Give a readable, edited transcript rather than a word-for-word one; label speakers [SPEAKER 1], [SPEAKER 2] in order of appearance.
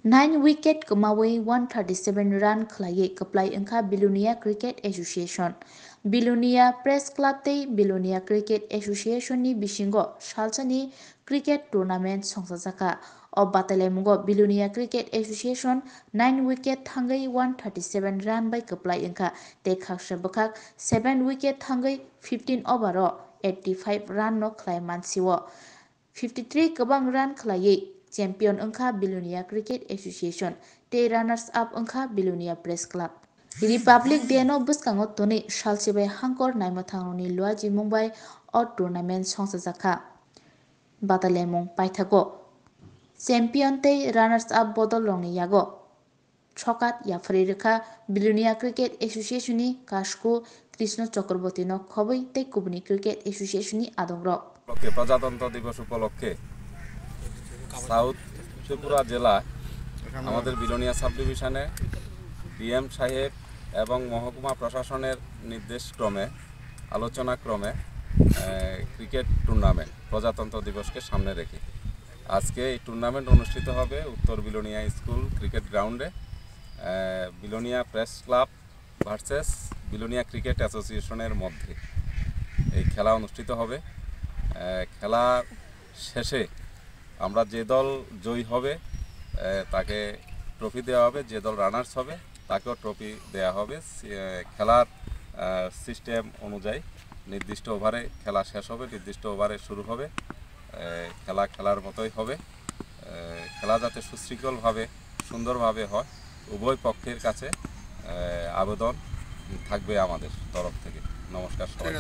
[SPEAKER 1] 9 wicket kemawi 137 run khlai kaplai engkha Bilonia Cricket Association Bilonia Press Club tei Bilonia Cricket Association ni bisingo salsani cricket tournament songsajaka o batalemungo Bilonia Cricket Association 9 wicket thangai 137 run by kaplai engkha tei khaksa bokak 7 wicket thangai 15 over o 85 run no khlai mansiwo 53 kabang run khlai champion engkha Bilonia Cricket Association tei runners up engkha Bilonia Press Club Republic Day no bwskango toni salsibai hangkor naimothangnoni luaji mungbai o tournament songsajaka batalemung paithago champion tei runners up bodol rokni yago Chokat Yafri Rekha Bilonia Cricket Association ni Kasku Krishna Chakraborty no khoboi tei kubuni Cricket Association ni adongrok
[SPEAKER 2] প্রজাতন্ত্র দিবস উপলক্ষে south Tripura জেলা আমাদের Belonia sub ডিভিশনে DM সাহেব এবং মহকুমা প্রশাসনের নির্দেশক্রমে আলোচনাক্রমে ক্রিকেট টুর্নামেন্ট প্রজাতন্ত্র দিবসকে সামনে রেখে আজকে এই টুর্নামেন্ট অনুষ্ঠিত হবে উত্তর বিলোনিয়া স্কুল ক্রিকেট গ্রাউন্ডে Belonia press club versus Belonia cricket অ্যাসোসিয়েশনের মধ্যে এই খেলা অনুষ্ঠিত হবে খেলার শেষে আমরা যে দল জয়ী হবে তাকে ট্রফি দেওয়া হবে যে দল রানার্স হবে তাকেও ট্রফি দেওয়া হবে খেলার সিস্টেম অনুযায়ী নির্দিষ্ট ওভারে খেলা শেষ হবে নির্দিষ্ট ওভারে শুরু হবে খেলা খেলার মতোই হবে খেলা যাতে সুশৃঙ্খলভাবে সুন্দরভাবে হয় উভয় পক্ষের কাছে আবেদন থাকবে আমাদের তরফ থেকে নমস্কার সবাই।